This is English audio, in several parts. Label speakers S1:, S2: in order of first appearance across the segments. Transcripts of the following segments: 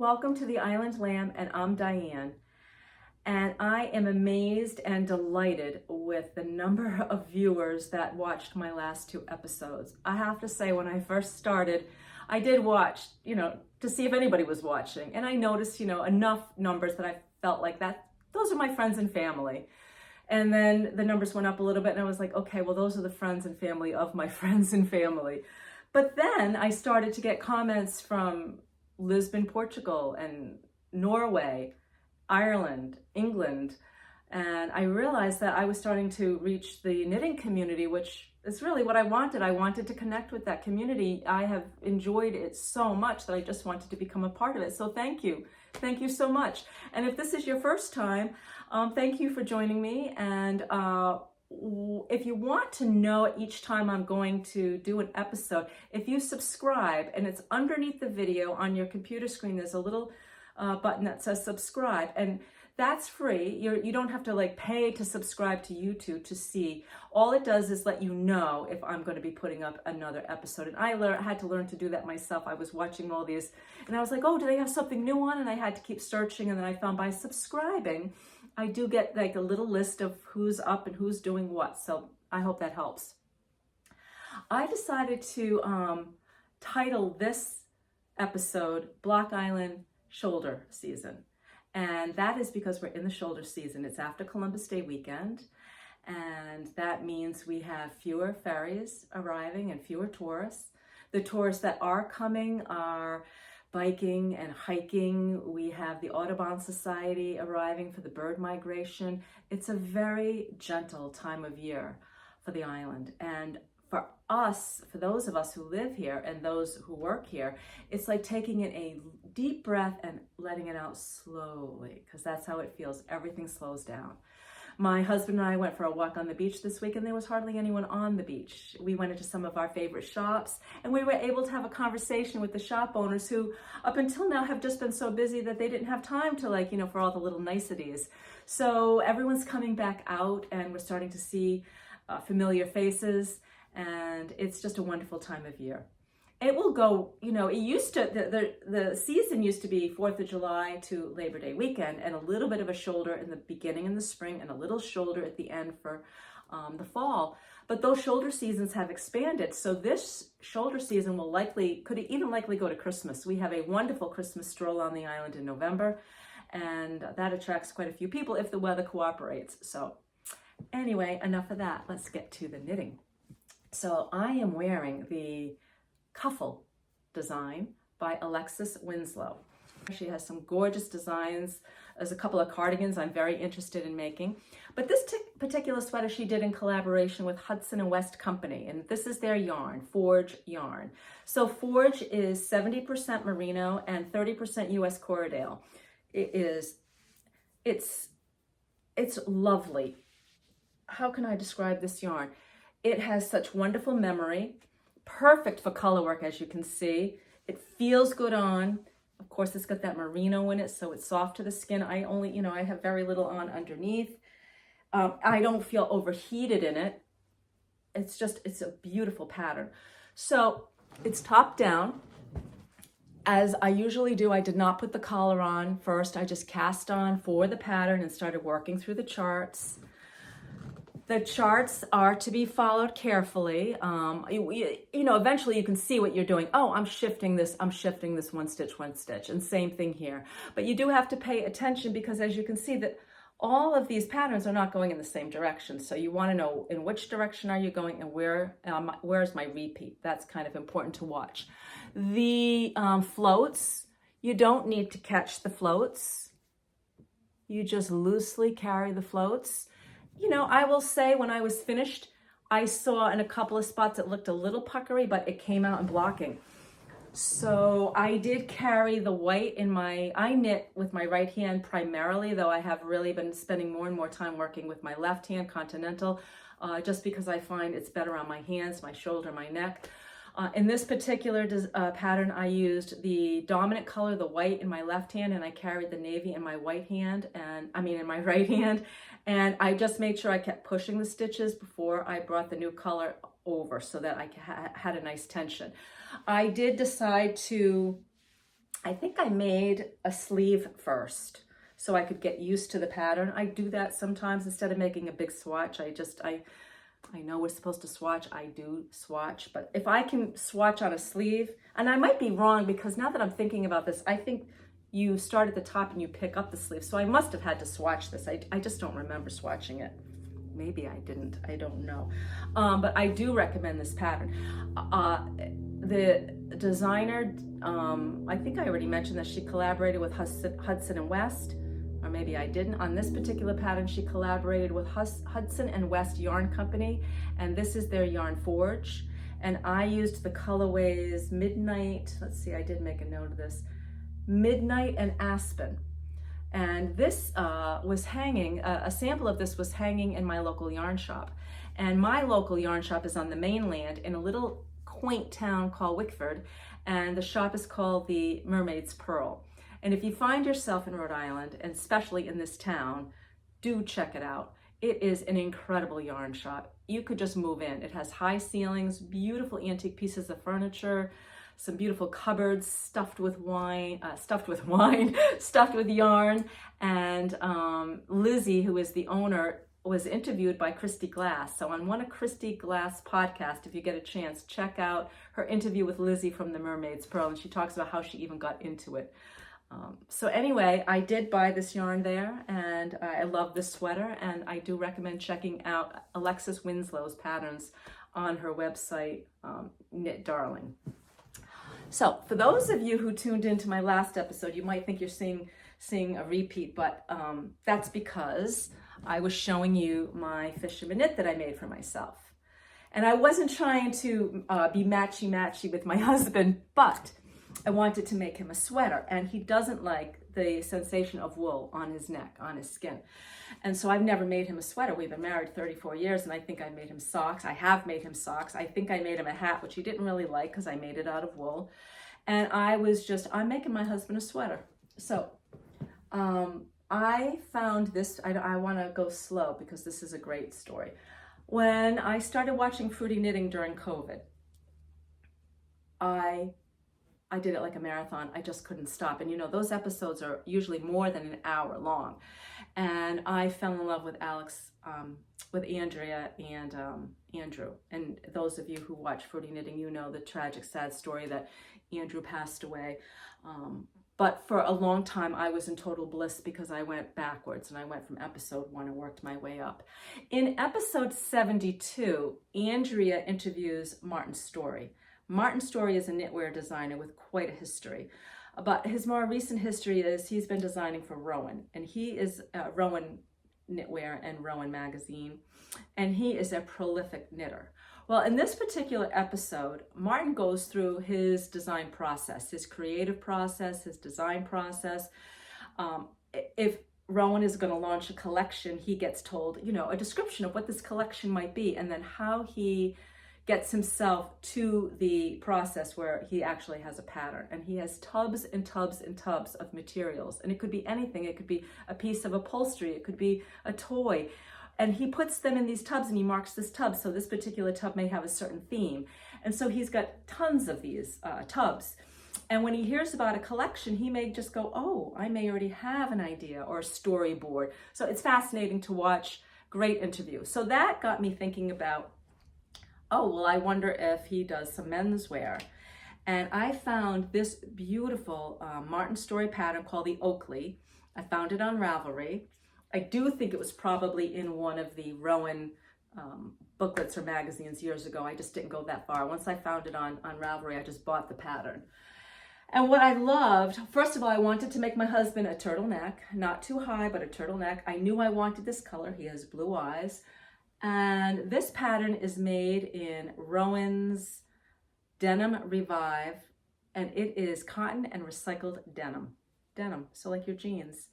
S1: welcome to the Island Lamb, and I'm Diane. And I am amazed and delighted with the number of viewers that watched my last 2 episodes. I have to say, when I first started, I did watch, to see if anybody was watching. And I noticed, enough numbers that I felt like that, those are my friends and family. And then the numbers went up a little bit and I was like, okay, well, those are the friends and family of my friends and family. But then I started to get comments from Lisbon, Portugal, and Norway, Ireland, England. And I realized that I was starting to reach the knitting community, which is really what I wanted. I wanted to connect with that community. I have enjoyed it so much that I just wanted to become a part of it. So thank you. Thank you so much. And if this is your first time, thank you for joining me. And if you want to know each time I'm going to do an episode, if you subscribe, and it's underneath the video on your computer screen, there's a little button that says subscribe, and that's free. You don't have to pay to subscribe to YouTube to see. All it does is let you know if I'm going to be putting up another episode. And I had to learn to do that myself. I was watching all these and I was like, oh, do they have something new on? And I had to keep searching, and then I found by subscribing, I do get a little list of who's up and who's doing what. So I hope that helps. I decided to title this episode Block Island Shoulder Season. And that is because we're in the shoulder season. It's after Columbus Day weekend. And that means we have fewer ferries arriving and fewer tourists. The tourists that are coming are biking and hiking. We have the Audubon Society arriving for the bird migration. It's a very gentle time of year for the island. And for us, for those of us who live here and those who work here, it's like taking in a deep breath and letting it out slowly, because that's how it feels. Everything slows down. My husband and I went for a walk on the beach this week, and there was hardly anyone on the beach. We went into some of our favorite shops, and we were able to have a conversation with the shop owners who, up until now, have just been so busy that they didn't have time to for all the little niceties. So everyone's coming back out, and we're starting to see familiar faces, and it's just a wonderful time of year. It will go, it used to, the season used to be 4th of July to Labor Day weekend, and a little bit of a shoulder in the beginning in the spring and a little shoulder at the end for the fall. But those shoulder seasons have expanded. So this shoulder season could even likely go to Christmas. We have a wonderful Christmas stroll on the island in November, and that attracts quite a few people if the weather cooperates. So anyway, enough of that. Let's get to the knitting. So I am wearing the Cuffle design by Alexis Winslow. She has some gorgeous designs. There's a couple of cardigans I'm very interested in making. But this particular sweater she did in collaboration with Hudson & West Company, and this is their yarn, Forge yarn. So Forge is 70% merino and 30% US Corriedale. It's lovely. How can I describe this yarn? It has such wonderful memory, perfect for color work, as you can see. It feels good on. Of course, it's got that merino in it, so it's soft to the skin. I have very little on underneath. I don't feel overheated in it. It's a beautiful pattern. So it's top down. As I usually do, I did not put the collar on first. I just cast on for the pattern and started working through the charts. The charts are to be followed carefully. Eventually you can see what you're doing. Oh, I'm shifting this one stitch, and same thing here. But you do have to pay attention, because as you can see that all of these patterns are not going in the same direction. So you want to know in which direction are you going, and where's my repeat. That's kind of important to watch. The floats, you don't need to catch the floats. You just loosely carry the floats. I will say when I was finished, I saw in a couple of spots it looked a little puckery, but it came out in blocking. So I did carry the white I knit with my right hand primarily, though I have really been spending more and more time working with my left hand, continental, just because I find it's better on my hands, my shoulder, my neck. In this particular pattern, I used the dominant color, the white, in my left hand, and I carried the navy in my right hand, and I just made sure I kept pushing the stitches before I brought the new color over so that I had a nice tension. I did decide to I think I made a sleeve first so I could get used to the pattern. I do that sometimes instead of making a big swatch. I know we're supposed to swatch, I do swatch, but if I can swatch on a sleeve, and I might be wrong because now that I'm thinking about this, I think you start at the top and you pick up the sleeve. So I must have had to swatch this. I just don't remember swatching it. Maybe I didn't, I don't know. But I do recommend this pattern. The designer, I think I already mentioned that she collaborated with Hudson and West, or maybe I didn't. On this particular pattern, she collaborated with Hudson and West Yarn Company, and this is their yarn forge. And I used the colorways Midnight, let's see, I did make a note of this, Midnight and Aspen. And this was hanging, a sample of this was hanging in my local yarn shop. And my local yarn shop is on the mainland in a little quaint town called Wickford, and the shop is called the Mermaids Purl. And if you find yourself in Rhode Island, and especially in this town, do check it out. It is an incredible yarn shop. You could just move in. It has high ceilings, beautiful antique pieces of furniture, some beautiful cupboards stuffed with yarn. And Lizzy, who is the owner, was interviewed by Kristy Glass. So on one of Kristy Glass' podcasts, if you get a chance, check out her interview with Lizzy from the Mermaids Purl, and she talks about how she even got into it. So anyway, I did buy this yarn there, and I love this sweater, and I do recommend checking out Alexis Winslow's patterns on her website, Knit Darling. So for those of you who tuned into my last episode, you might think you're seeing a repeat, but that's because I was showing you my fisherman knit that I made for myself. And I wasn't trying to be matchy-matchy with my husband, but I wanted to make him a sweater, and he doesn't like the sensation of wool on his neck, on his skin. And so I've never made him a sweater. We've been married 34 years, and I think I made him socks. I have made him socks. I think I made him a hat, which he didn't really like because I made it out of wool. And I'm making my husband a sweater. So I found this, I want to go slow because this is a great story. When I started watching Fruity Knitting during COVID, I did it like a marathon. I just couldn't stop. And you know, those episodes are usually more than an hour long. And I fell in love with with Andrea and Andrew. And those of you who watch Fruity Knitting, you know the tragic, sad story that Andrew passed away. But for a long time, I was in total bliss because I went backwards, and I went from episode 1 and worked my way up. In episode 72, Andrea interviews Martin Storey. Martin Storey is a knitwear designer with quite a history, but his more recent history is he's been designing for Rowan, and he is Rowan Knitwear and Rowan Magazine, and he is a prolific knitter. Well, in this particular episode, Martin goes through his design process, his creative process, his design process. If Rowan is going to launch a collection, he gets told, you know, a description of what this collection might be, and then how he gets himself to the process where he actually has a pattern. And he has tubs and tubs and tubs of materials. And it could be anything. It could be a piece of upholstery. It could be a toy. And he puts them in these tubs, and he marks this tub. So this particular tub may have a certain theme. And so he's got tons of these tubs. And when he hears about a collection, he may just go, oh, I may already have an idea or a storyboard. So it's fascinating to watch. Great interview. So that got me thinking about, oh, well, I wonder if he does some menswear. And I found this beautiful Martin Storey pattern called the Oakley. I found it on Ravely. I do think it was probably in one of the Rowan booklets or magazines years ago. I just didn't go that far. Once I found it on Ravely, I just bought the pattern. And what I loved, first of all, I wanted to make my husband a turtleneck, not too high, but a turtleneck. I knew I wanted this color. He has blue eyes. And this pattern is made in Rowan's Denim Revive, and it is cotton and recycled denim. So like your jeans.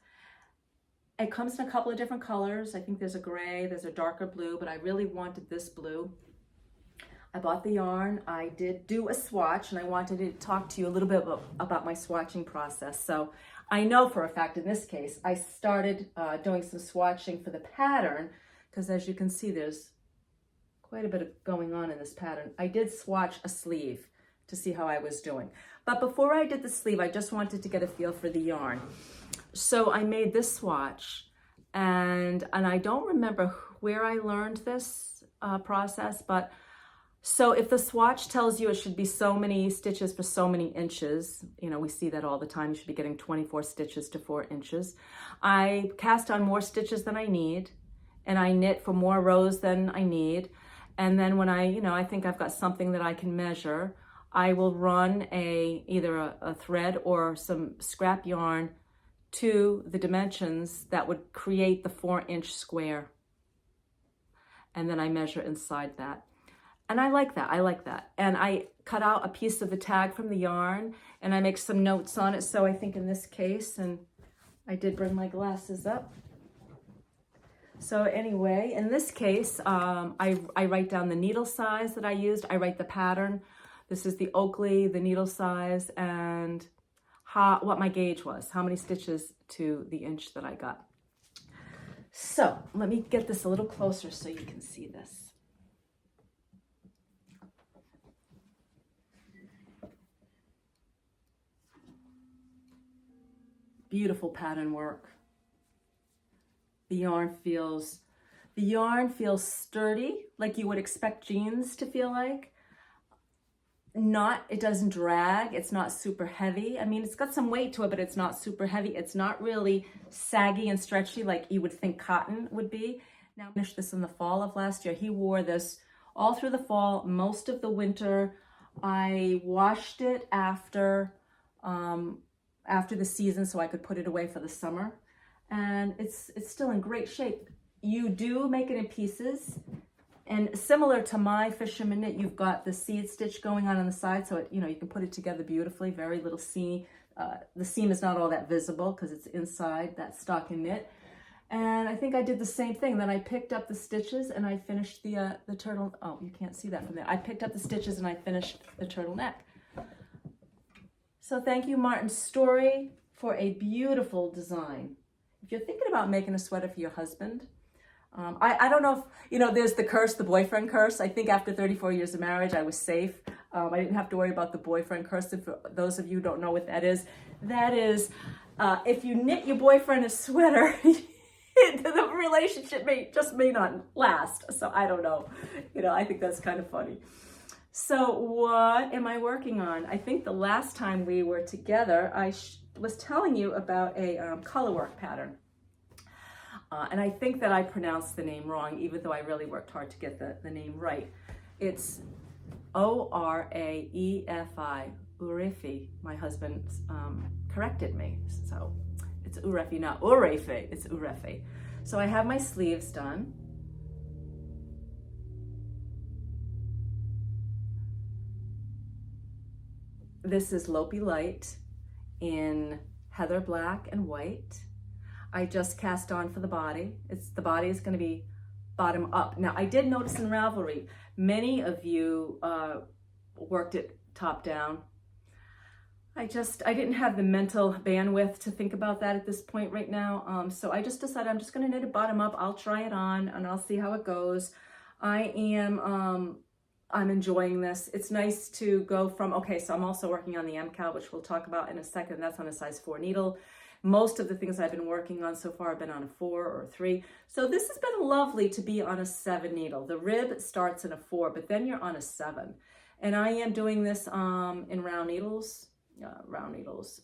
S1: It comes in a couple of different colors. I think there's a gray, there's a darker blue, but I really wanted this blue. I bought the yarn. I did do a swatch, and I wanted to talk to you a little bit about my swatching process. So I know for a fact in this case, I started doing some swatching for the pattern, because as you can see, there's quite a bit of going on in this pattern. I did swatch a sleeve to see how I was doing. But before I did the sleeve, I just wanted to get a feel for the yarn. So I made this swatch, and I don't remember where I learned this process, but so if the swatch tells you it should be so many stitches for so many inches, you know, we see that all the time, you should be getting 24 stitches to 4 inches. I cast on more stitches than I need, and I knit for more rows than I need. And then when I think I've got something that I can measure, I will run either a thread or some scrap yarn to the dimensions that would create the 4-inch square. And then I measure inside that. And I like that. And I cut out a piece of the tag from the yarn, and I make some notes on it. So I think in this case, and I did bring my glasses up. So anyway, in this case, I write down the needle size that I used. I write the pattern. This is the Oakley, the needle size, and what my gauge was, how many stitches to the inch that I got. So let me get this a little closer so you can see this. Beautiful pattern work. The yarn feels sturdy, like you would expect jeans to feel like. It doesn't drag, it's not super heavy. I mean, it's got some weight to it, but it's not super heavy. It's not really saggy and stretchy like you would think cotton would be. Now, I finished this in the fall of last year. He wore this all through the fall, most of the winter. I washed it after the season so I could put it away for the summer. And it's still in great shape. You do make it in pieces. And similar to my fisherman knit, you've got the seed stitch going on the side, so you can put it together beautifully. Very little seam. The seam is not all that visible because it's inside that stocking knit. And I think I did the same thing. Then I picked up the stitches and I finished the turtle. Oh, you can't see that from there. I picked up the stitches and I finished the turtleneck. So thank you, Martin Storey, for a beautiful design. If you're thinking about making a sweater for your husband, I don't know if, there's the curse, the boyfriend curse. I think after 34 years of marriage, I was safe. I didn't have to worry about the boyfriend curse. And for those of you who don't know what that is if you knit your boyfriend a sweater, the relationship may not last. So I don't know. I think that's kind of funny. So what am I working on? I think the last time we were together, I was telling you about a color work pattern. And I think that I pronounced the name wrong, even though I really worked hard to get the name right. It's Oraefi, Oraefi. My husband corrected me. So it's Oraefi, not Oraefi, it's Oraefi. So I have my sleeves done. This is Lopi Light in heather black and white. I just cast on for the body. The body is going to be bottom up. Now, I did notice in Ravely, many of you worked it top down. I didn't have the mental bandwidth to think about that at this point right now. So I just decided I'm just going to knit it bottom up. I'll try it on and I'll see how it goes. I'm enjoying this. It's nice to go from, so I'm also working on the MCAL, which we'll talk about in a second. That's on a size 4 needle. Most of the things I've been working on so far have been on a 4 or a 3. So this has been lovely to be on a 7 needle. The rib starts in a 4, but then you're on a 7. And I am doing this in round needles. Round needles.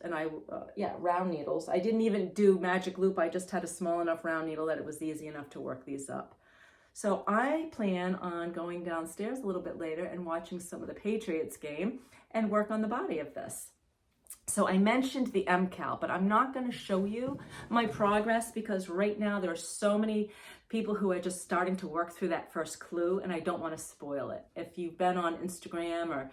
S1: I didn't even do magic loop. I just had a small enough round needle that it was easy enough to work these up. So I plan on going downstairs a little bit later and watching some of the Patriots game and work on the body of this. So I mentioned the MCAL, but I'm not going to show you my progress because right now there are so many people who are just starting to work through that first clue, and I don't want to spoil it. If you've been on Instagram or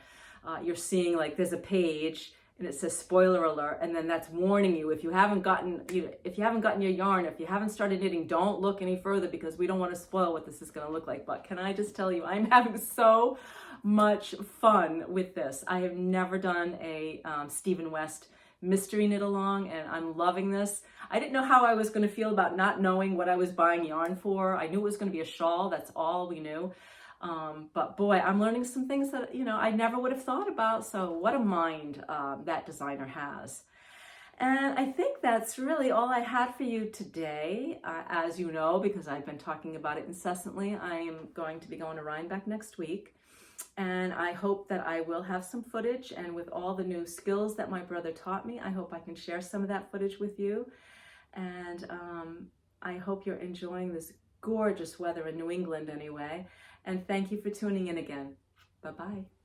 S1: you're seeing there's a page and it says spoiler alert, and then that's warning you if you haven't gotten your yarn, if you haven't started knitting, don't look any further because we don't want to spoil what this is going to look like. But can I just tell you, I'm having so much fun with this. I have never done a Stephen West mystery knit along, and I'm loving this. I didn't know how I was going to feel about not knowing what I was buying yarn for. I knew it was going to be a shawl. That's all we knew. But boy, I'm learning some things that, you know, I never would have thought about. So what a mind that designer has. And I think that's really all I had for you today. As you know, because I've been talking about it incessantly, I am going to be going to Rhinebeck next week. And I hope that I will have some footage, and with all the new skills that my brother taught me, I hope I can share some of that footage with you. And I hope you're enjoying this gorgeous weather in New England anyway. And thank you for tuning in again. Bye-bye.